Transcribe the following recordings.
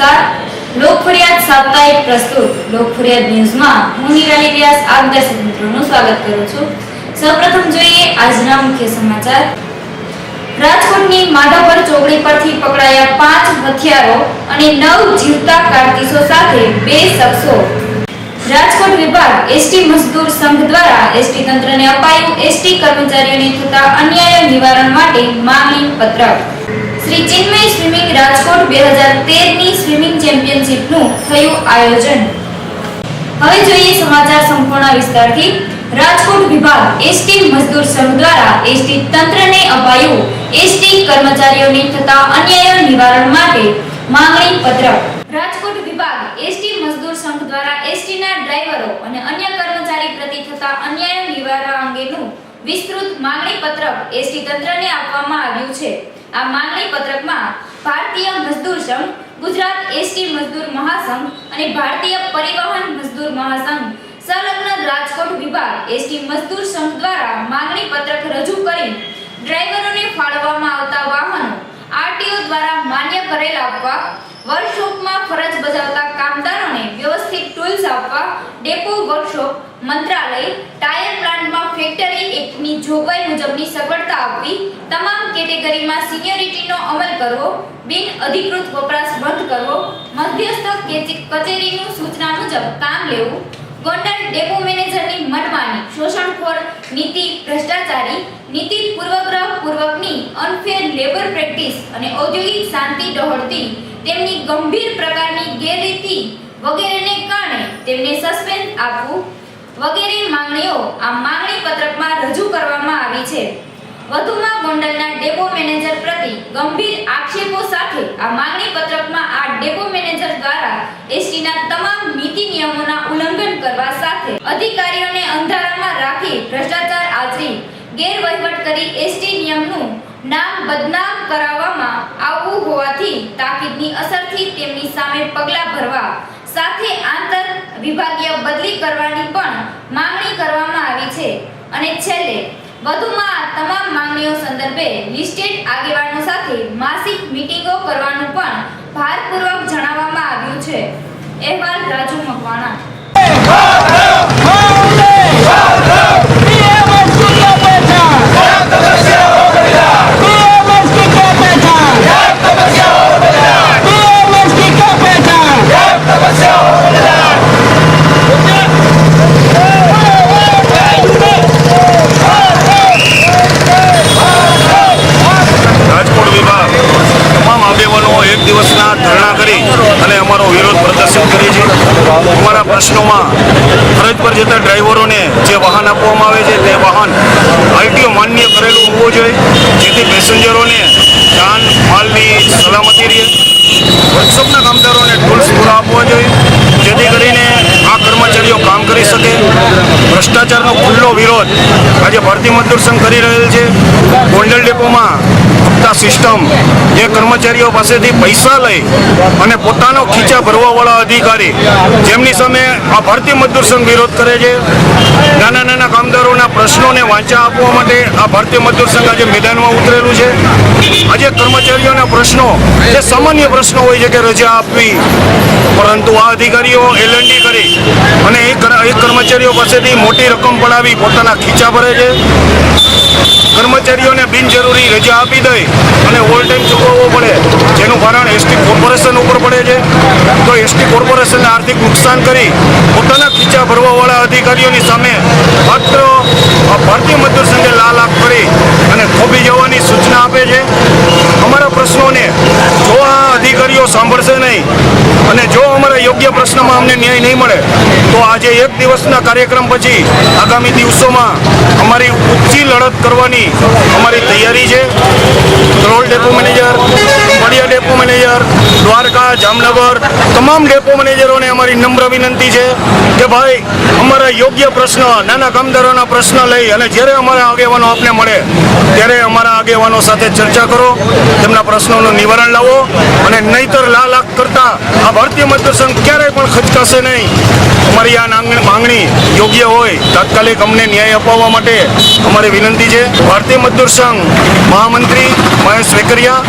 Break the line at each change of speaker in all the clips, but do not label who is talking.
નમસ્કાર. લોક ફરિયાદ સાપ્તાહિક પ્રસ્તુત લોક ફરિયાદ ન્યૂઝમાં હું નિરાલી વ્યાસ આપ દર્શક મિત્રોનું સ્વાગત કરું છું. સૌપ્રથમ જોઈએ આજના મુખ્ય સમાચાર. રાજકોટની માધાપર ચોકડી પરથી પકડાયા 5 હથિયારો અને 9 જીવતા કારતીસો સાથે 2 શખ્સો. રાજકોટ વિભાગ એસટી મજદૂર સંઘ દ્વારા એસટી તંત્રને અપાયું એસટી કર્મચારીઓને થતા અન્યાય નિવારણ માટે માંગણી પત્રક. શ્રી ચિન્મય સ્વિમિંગ રાજકોટ 2013 ની સ્વિમિંગ ચેમ્પિયનશિપનું થયું આયોજન. હવે જોઈએ સમાચાર સંપૂર્ણ વિસ્તારથી. રાજકોટ વિભાગ એસટી મજદૂર સંઘ દ્વારા એસટી તંત્રને અપાયું એસટી કર્મચારીઓને થતા અન્યાય નિવારણ માટે માંગણી પત્રક. રાજકોટ વિભાગ એસટી મજદૂર સંઘ દ્વારા એસટીના ડ્રાઈવરો અને અન્ય કર્મચારી પ્રતિ થતા અન્યાય નિવારણ અંગેનું વિસ્તૃત માંગણી પત્રક એસટી તંત્રને આપવામાં આવ્યું છે. આ માંગણી પત્રકમાં ભારતીય મજદૂર સંઘ, ગુજરાત એસટી મજદૂર મહાસંઘ અને ભારતીય પરિવહન મજદૂર મહાસંઘ સંલગ્ન રાજકોટ વિભાગ એસટી મજદૂર સંઘ દ્વારા માંગણી પત્રક રજૂ કરી ડ્રાઈવરોને ફાળવવામાં આવતા વાહનો આરટીઓ દ્વારા માન્ય કરેલ આપવા, વર્કશોપમાં ફરજ બજાવતા કામદારોને વ્યવસ્થિત ટૂલ્સ આપવા, ડેપો, વર્કશોપ, મંત્રાલય, ટાયર પ્લાન્ટમાં ફેક્ટરી એક્ટની જોગવાઈ મુજબની સગવડતા આપવી, તમામ કેટેગરીમાં સિનિયોરિટીનો અમલ કરવો, બિન અધિકૃત વપરાશ બંધ કરવો, મધ્યસ્થ કચેરીનું સૂચના મુજબ કામ લેવું, ગોંડલ ડેપો મેનેજરની મનમાની, શોષણખોર નીતિ, ભ્રષ્ટાચારી નીતિ, પૂર્વગ્રહપૂર્વકની અનફેર લેબર પ્રેક્ટિસ અને ઔદ્યોગિક શાંતિ ડહોળતી તેમની ગંભીર પ્રકારની ગેરરીતિ વગેરેને કારણે તેમને સસ્પેન્ડ આપવું વગેરે માંગણીઓ આ માંગણી પત્રકમાં રજૂ કરવામાં આવી છે. વધુમાં ગોંડલના ડેપો મેનેજર પ્રતિ ગંભીર આક્ષેપો સાથે આ માંગણી પત્રકમાં આ ડેપો મેનેજર દ્વારા એસટીના તમામ નીતિ નિયમોના ઉલ્લંઘન કરવા સાથે અધિકારીઓને અંધારામાં રાખી ભ્રષ્ટાચાર આચરી ગેરવહીવટ કરી એસટી નિયમનું નામ બદનામ કરાવવામાં આવવું હોવાથી તાકીદની અસરથી તેમની સામે પગલાં ભરવા સાથે આંતર વિભાગીય બદલી કરવાની પણ માંગણી કરવામાં આવી છે. અને છેલ્લે વધુમાં આ તમામ માંગણીઓ સંદર્ભે લિસ્ટેડ આગેવાનો સાથે માસિક મીટિંગો કરવાનું પણ ભારપૂર્વક જણાવવામાં આવ્યું છે. અહેવાલ રાજુ મકવાણા.
અમારા પ્રશ્નોમાં ફરજ પર જતા ડ્રાઈવરોને જે વાહન આપવામાં આવે છે તે વાહન આરટીઓ માન્ય કરેલું હોવું જોઈએ, જેથી પેસેન્જરોને જાન માલની સલામતી રહે. વર્કશોપના કામદારોને ટૂલ્સ પૂરા આપવા જોઈએ, જેથી કરીને આ કર્મચારીઓ કામ કરી શકે. ભ્રષ્ટાચારનો ખુલ્લો વિરોધ આજે ભારતીય મજદૂર સંઘ કરી રહેલ છે. ગોંડલ ડેપોમાં હપ્તા સિસ્ટમ, જે કર્મચારીઓ પાસેથી પૈસા લઈ અને પોતાનો ખીચા ભરવાવાળા અધિકારી જેમની સામે આ ભારતીય મજદૂર સંઘ વિરોધ કરે છે. નાના નાના કામદારોના પ્રશ્નોને વાંચા આપવા માટે આ ભારતીય મજદૂર સંઘ આજે મેદાનમાં ઉતરેલું છે. આજે કર્મચારીઓના પ્રશ્નો જે સામાન્ય પ્રશ્નો હોય છે કે રજા આપવી, પરંતુ આ અધિકારીઓ એલએનડી કરી અને એક કર્મચારીઓ પાસેથી મોટી રકમ પડાવી પોતાના ખીચા ભરે છે. કર્મચારીઓને બિનજરૂરી રજા આપી દઈ અને ઓવર ટાઈમ ચૂકવવો પડે, જેનું ભારણ એસટી કોર્પોરેશન ઉપર પડે છે. તો એસટી કોર્પોરેશનને આર્થિક નુકસાન કરી પોતાના ખીચા ભરવાવાળા અધિકારીઓની સામે માત્ર ભારતીય મજદૂર સંઘે લાલાક કરી અને થોભી જવાની સૂચના આપે છે. અમારા પ્રશ્નોને જો આ અધિકારીઓ સાંભળશે નહીં અને જો અમારા યોગ્ય પ્રશ્નમાં અમને ન્યાય નહીં મળે તો આજે એક દિવસના કાર્યક્રમ પછી આગામી દિવસોમાં અમારી ઊંચી લડત કરવાની અમારી તૈયારી છે. Dhrol depot manager, Maliya depot manager, Dwarka, Jamnagar તમામ ડેપો મેનેજરોને અમારી નમ્ર વિનંતી છે કે ભાઈ અમારા યોગ્ય પ્રશ્ન, નાના કામદારોના પ્રશ્ન લઈ અને જ્યારે અમારા આગેવાનો આપને મળે ત્યારે અમારા આગેવાનો સાથે ચર્ચા કરો, તેમના પ્રશ્નોનું નિવારણ લાવો અને નહીતર લાલાક કરતા આ ભારતીય મજદૂર સંઘ ક્યારેય પણ ખચકાશે નહીં. અમારી આ માંગણી યોગ્ય હોય તાત્કાલિક અમને ન્યાય અપાવવા માટે અમારી વિનંતી છે. ભારતીય મજદૂર સંઘ મહામંત્રી મહેશ સ્વીકર્યા.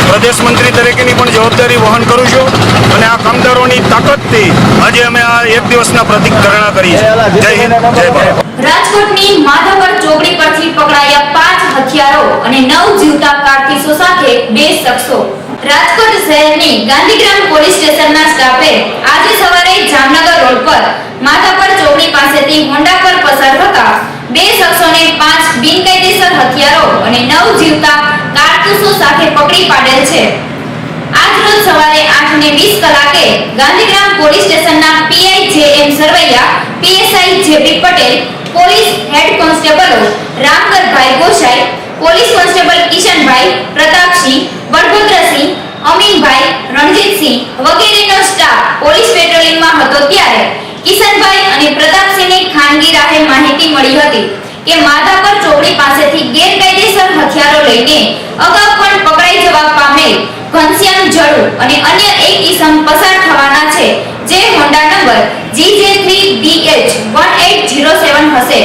પ્રદેશ મંત્રી તરીકેની પણ જવાબદારી વહન કરું છું અને આ કામદારોની તાકાતથી આજે અમે આ એક દિવસના પ્રતિક ધરણા કરી છે. જય હિન્દ, જય ભારત.
રાજકોટની માધાપર ચોકડી પરથી પકડાયા 5 હથિયારો અને 9 જીવતા કારતીસો સાથે 2 શખ્સો. રાજકોટ શહેરની ગાંધીગ્રામ પોલીસ સ્ટેશનના સ્ટાફે આજે સવારે જામનગર રોડ પર માધાપર ચોકડી પાસેથી હોન્ડા પર પસાર થતા 2 શખ્સોને 5 બિનકાયદેસર હથિયારો અને 9 જીવતા કારતૂસો સાથે પકડી પાડેલ છે. આજ રોજ સવારે 8:20 કલાકે ગાંધીગ્રામ પોલીસ સ્ટેશનના PI J M. Sarvaiya, PSI J B. Patel, police head કોન્સ્ટેબલો રામગરભાઈ ગોસાઈ, પોલીસ કોન્સ્ટેબલ કિશનભાઈ, પ્રતાપસિંહ, બળભદ્રસિંહ, અમીનભાઈ, રણજીતસિંહ વગેરેનો સ્ટાફ પોલીસ પેટ્રોલિંગમાં હતો ત્યારે કિશનભાઈ અને પ્રતાપસિંહને ખાનગી રાહે માહિતી મળી હતી કે માધાપર ચોકડી પાસેથી ગેરકાયદેસર હથિયારો લઈને અગાઉ પણ પકડાઈ જવા પામેલ ઘનશ્યામ જડુ અને અન્ય એક ઈસમ પસાર થવાના છે, જે હોન્ડા નંબર GJ3DH1807 હશે.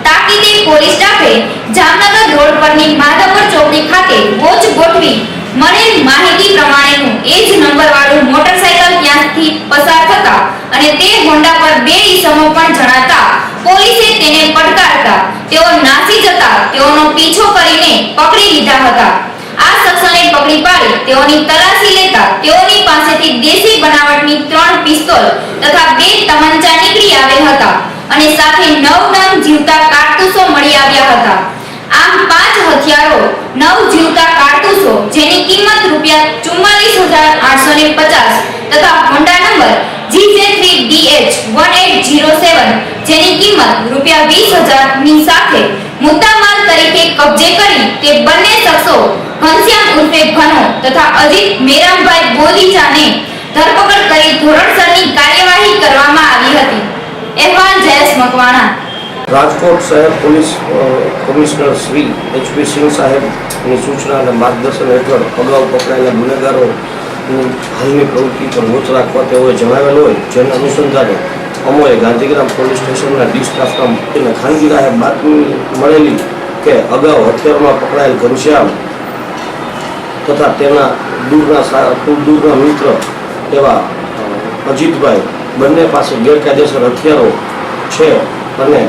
તાકીદે પોલીસ સ્ટાફે જામનગર રોડ પરની માધાપર ચોકડી ખાતે વોચ ગોઠવી મળેલ માહિતી પ્રમાણેનું એ જ નંબરવાળું મોટરસાયકલ ત્યાંથી પસાર થતા અને તે હોન્ડા પર 2 ઈસમો પણ જણાતા પોલીસે તેને પડકારતા તેઓ નાસી જતા તેઓનો પીછો કરીને પકડી લીધા હતા. આ શખ્સોને પકડી પાડી તેઓની તલાશી લેતા તેઓની પાસેથી દેશી બનાવટની 3 પિસ્તોલ તથા 2 તમંચા નીકળી આવેલ હતા અને સાથે 9 નંગ જીવતા કારતૂસો મળી આવ્યા હતા. આમ 5 હથિયારો, 9 જીવતા કારતૂસો જેની કિંમત ₹44,850 તથા હોન્ડા નંબર GJ3DH1807 જેની કિંમત ₹20,000 ની સાથે મુદ્દામાલ તરીકે કબજે કરી તે બંને શખ્સો ઘનશ્યામ ઉર્ફે ઘનો તથા અજીત મેરામભાઈ બોદીચાને ધરપકડ કરી ધોરણસરની કાર્યવાહી કરવામાં આવી હતી. અહેવાલ જયેશ મકવાણા.
રાજકોટ શહેર પોલીસ કમિશનર શ્રી એચ.પી. સિંહ સાહેબની સૂચના અને માર્ગદર્શન હેઠળ અગાઉ પકડાયેલા ગુનેગારોની હાલની પ્રવૃત્તિ પર વોચ રાખવા તેઓએ જણાવેલ હોય, જેના અનુસંધાને અમોએ ગાંધીગ્રામ પોલીસ સ્ટેશનના ડી સ્ટાફના મુખ્યને ખાનગી રાહે બાતમી મળેલી કે અગાઉ હથિયારમાં પકડાયેલ ઘનશ્યામ તથા તેના ખૂબ દૂરના મિત્ર એવા અજીતભાઈ બંને પાસે ગેરકાયદેસર હથિયારો છે અને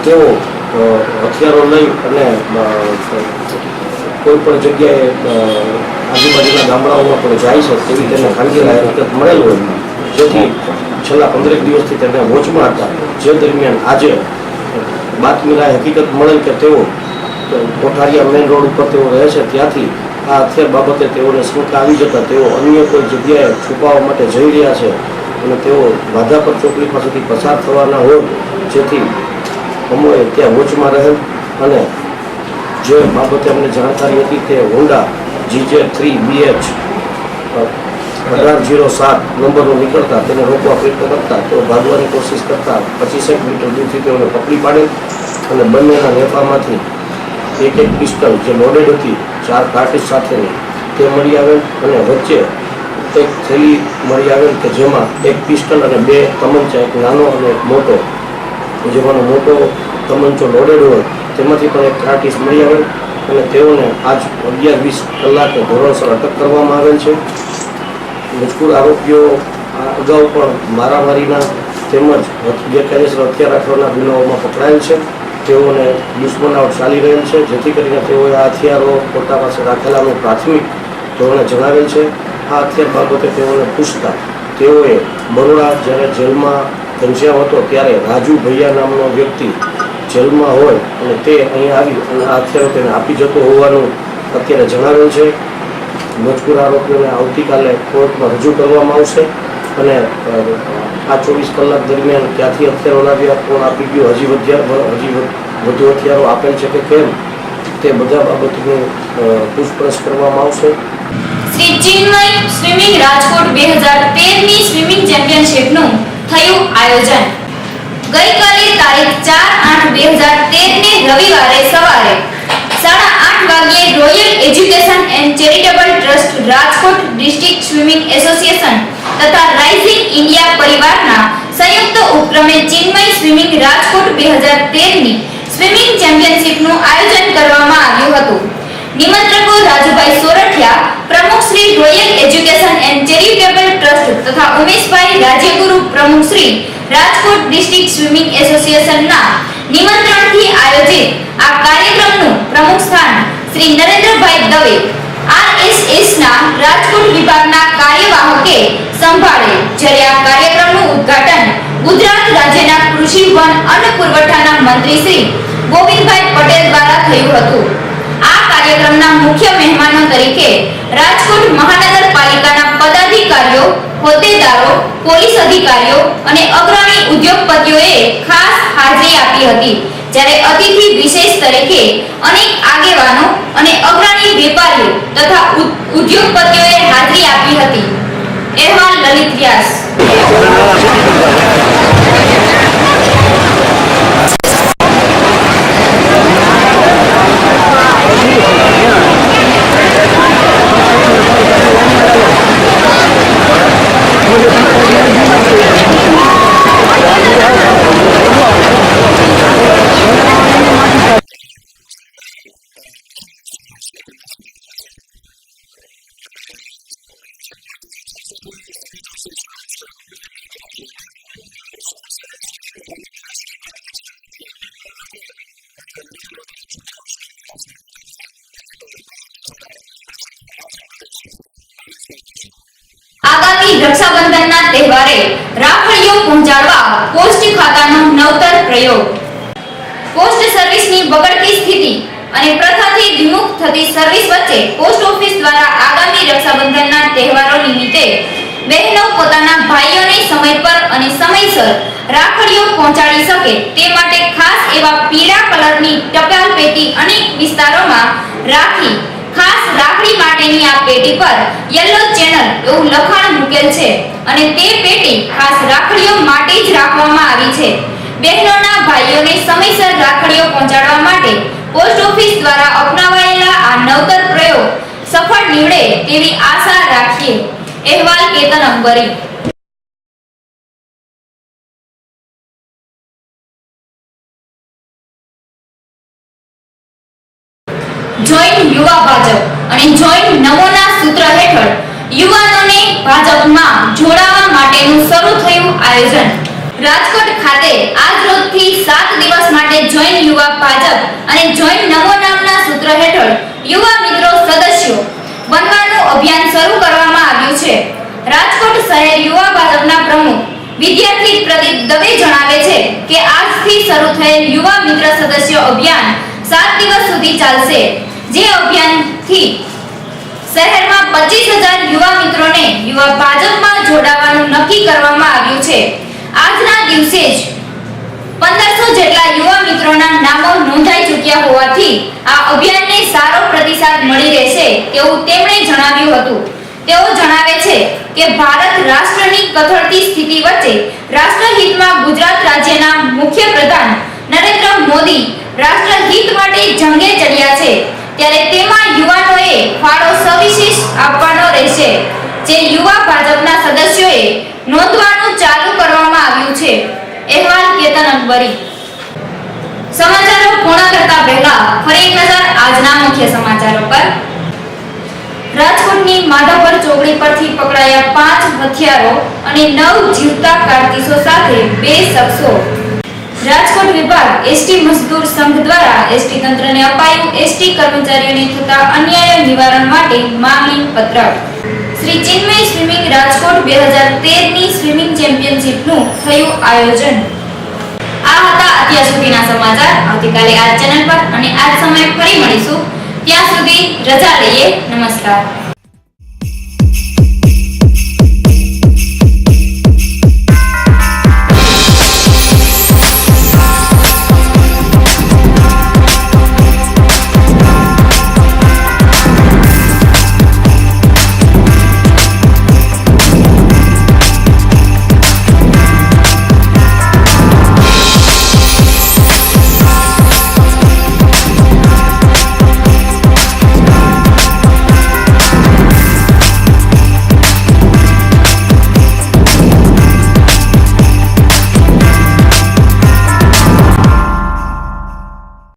તેઓ હથિયારો લઈ અને કોઈ પણ જગ્યાએ આજુબાજુના ગામડાઓમાં પણ જાય છે તેવી તેને ખાનગી હકીકત મળેલ હોય, જેથી છેલ્લા 15 દિવસથી તેને વોચમાં હતા. જે દરમિયાન આજે બાતમીના હકીકત મળેલ કે તેઓ કોઠારિયા મેઇન રોડ ઉપર તેઓ રહે છે, ત્યાંથી આ હથિયાર બાબતે તેઓને શંકા આવી જતા તેઓ અન્ય કોઈ જગ્યાએ છુપાવવા માટે જઈ રહ્યા છે અને તેઓ માધાપર ચોકડી પાસેથી પસાર થવાના હોય, જેથી અમોએ ત્યાં વોચમાં રહેલ અને જે બાબતે અમને જાણકારી હતી તે હોન્ડા GJ3BH1807 નંબરનો નીકળતા તેને રોકવા પ્રયત્ન કરતા તેઓ ભાગવાની કોશિશ કરતા 25 મીટર દૂરથી તેઓને પકડી પાડેલ અને બંનેના નેફામાંથી એક પિસ્તલ જે લોડેડ હતી 4 કાર્ટ્રીજ સાથેની તે મળી આવેલ અને વચ્ચે એક થેલી મળી આવેલ કે જેમાં એક પિસ્તલ અને 2 તમંચા, એક નાનો અને એક મોટો, જેમાંનો મોટો તમંચો લોડેડ હોય તેમાંથી પણ એક કાર્ટ્રીજ મળી આવેલ અને તેઓને આજ 11:20 કલાકે ધોરણસર અટક કરવામાં આવેલ છે. મજકૂર આરોપીઓ અગાઉ પણ મારામારીના તેમજ ગેરકાયદેસર હથિયાર રાખવાના ગુનાઓમાં પકડાયેલ છે. તેઓને દુશ્મનાવટ ચાલી રહેલ છે, જેથી કરીને તેઓએ આ હથિયારો પોતા પાસે રાખેલાનું પ્રાથમિક ધોરણે જણાવેલ છે. આ હથિયાર બાબતે તેઓને પૂછતા તેઓએ બરોડા જ્યારે જેલમાં ઘનશ્યામ હતો ત્યારે રાજુ ભૈયા નામનો વ્યક્તિ જેલમાં હોય અને તે અહીં આવી અને આ હથિયારો તેને આપી જતો હોવાનું અત્યારે જણાવેલ છે. મજકૂર આરોપીઓને આવતીકાલે કોર્ટમાં રજૂ કરવામાં આવશે અને આ 24 કલાક દરમિયાન ક્યાંથી હથિયારો લાવ્યા, કોણ આપી ગયો, હજી વધુ હથિયારો આપેલ છે કે કેમ, તે બધા બાબતની પૂછપરછ કરવામાં આવશે.
શ્રી ચિન્મય સ્વિમિંગ રાજકોટ 2013ની સ્વિમિંગ ચેમ્પિયનશિપનું થયું આયોજન. ગઈકાલે તારીખ 4/8/2013ને રવિવારે સવારે 8:30 વાગ્યે royal education and charitable trust Rajkot district swimming association તથા રાઇઝિંગ ઇન્ડિયા પરિવારના સંયુક્ત ઉપક્રમે ચિન્મય સ્વિમિંગ રાજકોટ 2013ની સ્વિમિંગ ચેમ્પિયનશિપનું આયોજન કરવામાં આવ્યું હતું. નિમંત્રકો રાજુ દ્વારા પ્રમુખ Shri royal education and charitable trust તથા ઉમેશભાઈ રાજ્યગુરુ પ્રમુખ શ્રી રાજકોટ ડિસ્ટ્રિક્ટ સ્વિમિંગ એસોસિએશનના નિમંત્રણથી આયોજિત આ કાર્યક્રમનું પ્રમુખ સ્થાન શ્રી નરેન્દ્રભાઈ દવે RSSના રાજકોટ વિભાગના કાર્યવાહકે સંભાળે, જ્યારે આ કાર્યક્રમનું ઉદ્ઘાટન ગુજરાત રાજ્યના કૃષિ વન અન્ન પુરવઠાના મંત્રી શ્રી ગોવિંદભાઈ પટેલ દ્વારા થયું હતું. આ કાર્યક્રમના મુખ્ય મહેમાનો તરીકે રાજકોટ મહાનગરપાલિકાના પદાધિકારીઓ, હોદ્દેદારો, પોલીસ અધિકારીઓ અને અગ્રણી ઉદ્યોગપતિઓએ ખાસ હાજરી આપી હતી, જ્યારે અતિથિ વિશેષ તરીકે અનેક આગેવાનો અને અગ્રણી વેપારીઓ તથા ઉદ્યોગપતિઓએ હાજરી આપી હતી. અહેવાલ લલિત વ્યાસ. આગામી રક્ષાબંધનના તહેવારે રાખડીઓ પહોંચાડવા પોસ્ટ ખાતાનો નવતર પ્રયોગ. પોસ્ટ સર્વિસની બગડતી સ્થિતિ અને પ્રથાથી વિમુખ થતી સર્વિસ વચ્ચે પોસ્ટ ઓફિસ દ્વારા આગામી રક્ષાબંધનના તહેવારો નિમિત્તે બહેનો પોતાના ભાઈઓને સમય પર અને સમયસર રાખડીઓ પહોંચાડી શકે તે માટે ખાસ એવા પીળા કલરની ટપાલ પેટી અનેક વિસ્તારોમાં રાખી ખાસ રાખડી માટેની આ પેટી પર યલો ચેનલ એવું લખાણ મૂકેલ છે અને તે પેટી ખાસ રાખડીઓ માટે જ રાખવામાં આવી છે. બહેનોના ભાઈઓને સમયસર રાખડીઓ પહોંચાડવા માટે પોસ્ટ ઓફિસ દ્વારા અપનાવાયેલા આ નવતર પ્રયોગ સફળ નીવડે તેવી આશા રાખીએ. અહેવાલ કેતન અંબરી. જોઈન યુવા ભાજપ અને જોઈન નમોના સૂત્ર હેઠળ યુવાનોને ભાજપમાં જોડાવા માટેનું શરૂ થયું આયોજન. રાજકોટ ખાતે આજ રોજથી 7 દિવસ માટે જોઈન યુવા ભાજપ અને જોઈન નમો નામના સૂત્ર હેઠળ યુવા મિત્રો સદસ્યો બનવાનું અભિયાન શરૂ કરવામાં આવ્યું છે. રાજકોટ શહેર યુવા ભાજપના પ્રમુખ વિદ્યાર્થી પ્રદીપ દવે જણાવે છે કે આજથી શરૂ થયેલ યુવા મિત્ર સદસ્યો અભિયાન 7 દિવસ સુધી ચાલશે, જે અભિયાનથી શહેરમાં 25,000 યુવા મિત્રોને યુવા ભાજપમાં જોડાવાનું નક્કી કરવામાં આવ્યું છે. આજના દિવસે જ 1500 જેટલા યુવા મિત્રોના નામો નોંધાઈ ચૂક્યા હોવાથી આ અભિયાનને સારો પ્રતિસાદ મળી રહેશે તેવું તેમણે જણાવ્યું હતું. તેઓ જણાવે છે કે ભારત રાષ્ટ્રની કથળતી સ્થિતિ વચ્ચે રાષ્ટ્રહિતમાં ગુજરાત રાજ્યના મુખ્ય પ્રધાન નરેન્દ્ર મોદી રાષ્ટ્રહિત માટે જંગે ચડ્યા છે, ત્યારે તેમાં યુવાનોએ ફાળો સવિશેષ આપવાનો રહેશે, જે યુવા ભાજપના સદસ્યોએ નોંધવાનું ચાલુ કરવામાં આવ્યું છે. અહેવાલ કેતન અંબરી. સમાચારો પૂર્ણ કરતા પહેલા ફરી એક નજર આજના મુખ્ય સમાચારો પર. રાજકોટની માધાપર ચોકડી પરથી પકડાયા 5 હથિયારો અને 9 જીવતા કારતીસો સાથે 2 શખ્સો. રાજકોટ વિભાગ એસટી મજદૂર સંઘ દ્વારા એસટી તંત્રને અપાયું એસટી કર્મચારીઓને થતા અન્યાય નિવારણ માટે માંગણી પત્રક. શ્રી ચિન્મય સ્વિમિંગ રાજકોટ 2013ની સ્વિમિંગ ચેમ્પિયનશિપનું થયું આયોજન. આ હતા અત્યાર સુધીના સમાચાર. આવતીકાલે આ ચેનલ પર અને આ સમયે ફરી મળીશું. ત્યાં સુધી રજા લઈએ. નમસ્કાર.